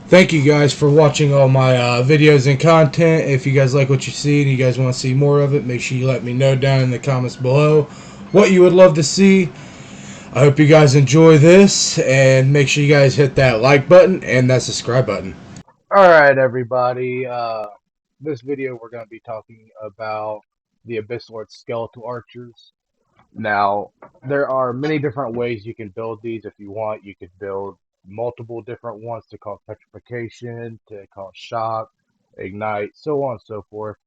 Thank you guys for watching all my videos and content. If you guys like what you see and you guys want to see more of it, make sure you let me know down in the comments below what you would love to see. I hope you guys enjoy this, and make sure you guys hit that like button and that subscribe button. Alright, everybody. This video we're going to be talking about the Abyss Lord Skeletal Archers. Now, there are many different ways you can build these. If you want, you could build multiple different ones to cause petrification, to cause shock, ignite, so on and so forth.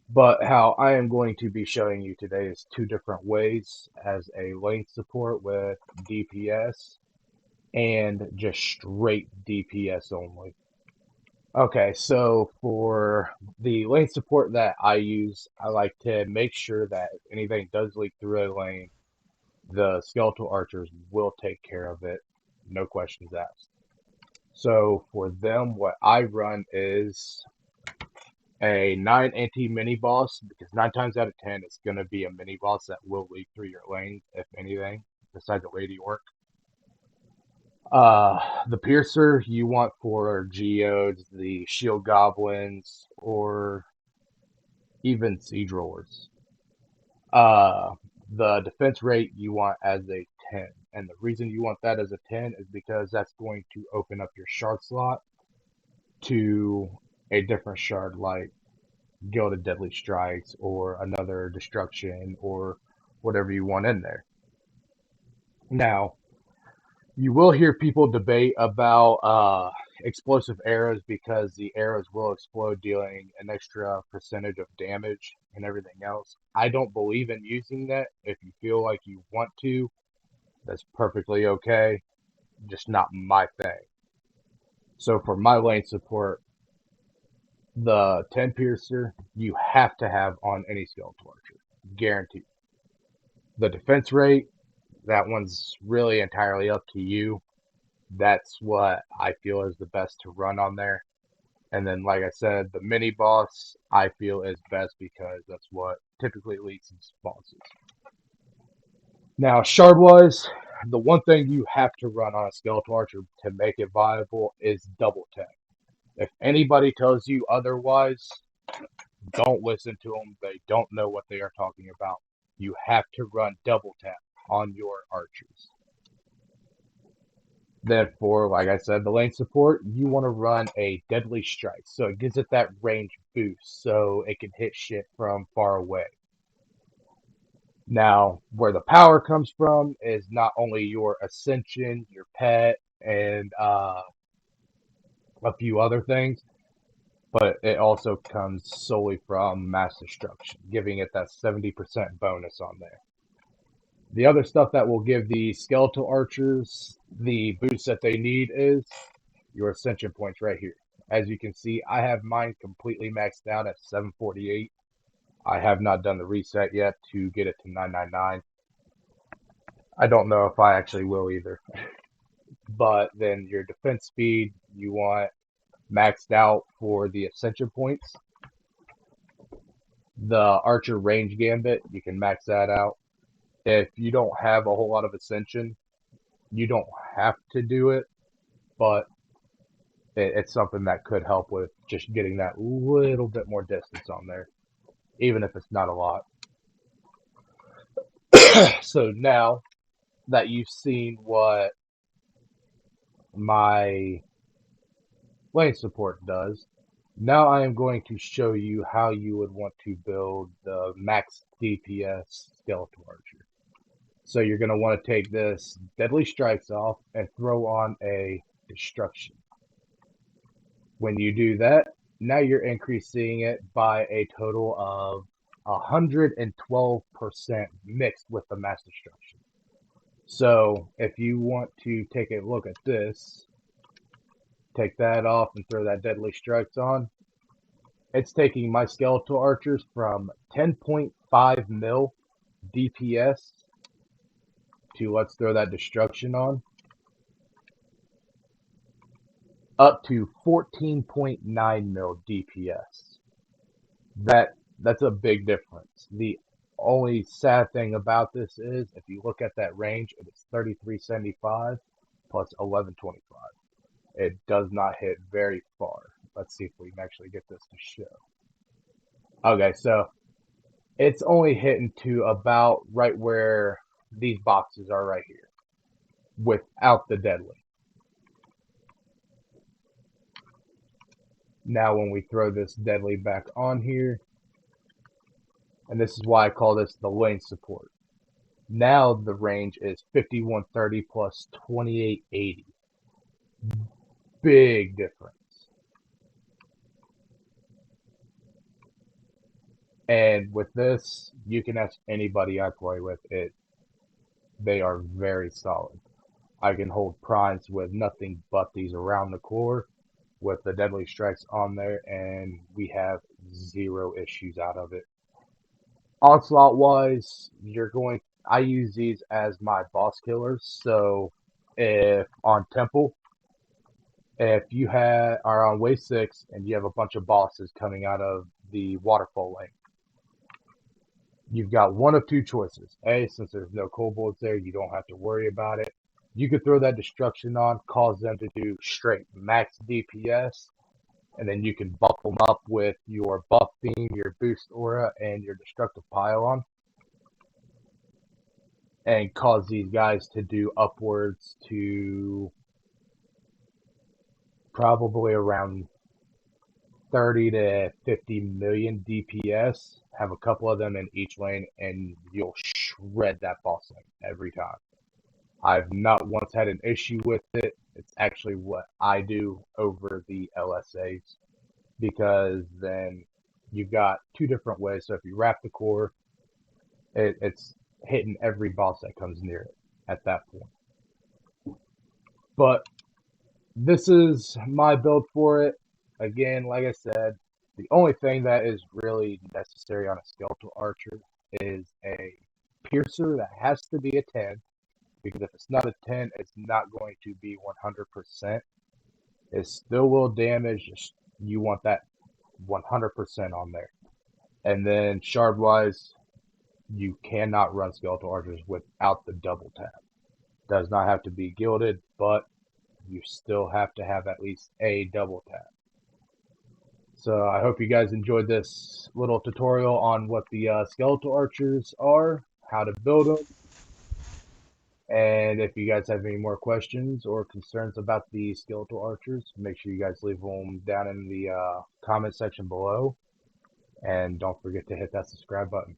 But how I am going to be showing you today is two different ways as a lane support with DPS and just straight DPS only. Okay, so for the lane support that I use, I like to make sure that if anything does leak through a lane, the skeletal archers will take care of it, no questions asked. So for them, what I run is a 9 anti mini boss, because 9 times out of 10 it's going to be a mini boss that will leak through your lane, if anything, besides a lady orc. The Piercer you want for geodes, the shield goblins, or even siege rollers. Uh, the defense rate you want as a 10. And the reason you want that as a 10 is because that's going to open up your shard slot to a different shard like Gilded Deadly Strikes or another destruction or whatever you want in there. Now, you will hear people debate about explosive arrows because the arrows will explode, dealing an extra percentage of damage and everything else. I don't believe in using that. If you feel like you want to, that's perfectly okay. Just not my thing. So for my lane support, the 10 piercer you have to have on any skeletal archer, guaranteed. The defense rate, that one's really entirely up to you. That's what I feel is the best to run on there. And then, like I said, the mini boss I feel is best because that's what typically leads to bosses. Now, shard wise, the one thing you have to run on a skeletal archer to make it viable is double tap. If anybody tells you otherwise, don't listen to them. They don't know what they are talking about. You have to run double tap on your archers. Then for, like I said, the lane support, you want to run a Deadly Strike. So it gives it that range boost so it can hit shit from far away. Now, where the power comes from is not only your Ascension, your pet, and a few other things, but it also comes solely from Mass Destruction, giving it that 70% bonus on there. The other stuff that will give the skeletal archers the boost that they need is your ascension points right here. As you can see, I have mine completely maxed out at 748. I have not done the reset yet to get it to 999. I don't know if I actually will either. But then your defense speed, you want maxed out for the ascension points. The archer range gambit, you can max that out. If you don't have a whole lot of ascension, you don't have to do it, but it's something that could help with just getting that little bit more distance on there, even if it's not a lot. So now that you've seen what my lane support does, now I am going to show you how you would want to build the max DPS skeletal archer. So you're going to want to take this Deadly Strikes off and throw on a Destruction. When you do that, now you're increasing it by a total of 112% mixed with the Mass Destruction. So if you want to take a look at this, take that off and throw that Deadly Strikes on, it's taking my skeletal archers from 10.5 mil DPS to, let's throw that Destruction on, up to 14.9 mil DPS. That's a big difference. The only sad thing about this is if you look at that range, it is 3375 plus 1125. It does not hit very far. Let's see if we can actually get this to show. Okay, so it's only hitting to about right where these boxes are right here without the deadly. Now when we throw this deadly back on here, and this is why I call this the lane support. Now the range is 5130 plus 2880. Big difference. And with this, you can ask anybody I play with it. They are very solid. I can hold primes with nothing but these around the core with the deadly strikes on there, and we have zero issues out of it. Onslaught wise, I use these as my boss killers. So if on Temple, if you are on wave 6 and you have a bunch of bosses coming out of the waterfall lane, you've got one of two choices. A, since there's no kobolds there, you don't have to worry about it. You could throw that destruction on, cause them to do straight max DPS, and then you can buff them up with your buff beam, your boost aura, and your destructive pylon, and cause these guys to do upwards to probably around 30 to 50 million DPS. Have a couple of them in each lane, and you'll shred that boss lane every time. I've not once had an issue with it. It's actually what I do over the LSAs, because then you've got two different ways. So if you wrap the core, it's hitting every boss that comes near it at that point. But this is my build for it. Again, like I said, the only thing that is really necessary on a skeletal archer is a piercer that has to be a 10, because if it's not a 10, it's not going to be 100%. It still will damage. You want that 100% on there. And then shard wise, you cannot run skeletal archers without the double tap. Does not have to be gilded, but you still have to have at least a double tap. So I hope you guys enjoyed this little tutorial on what the skeletal archers are, how to build them. And if you guys have any more questions or concerns about the skeletal archers, make sure you guys leave them down in the comment section below. And don't forget to hit that subscribe button.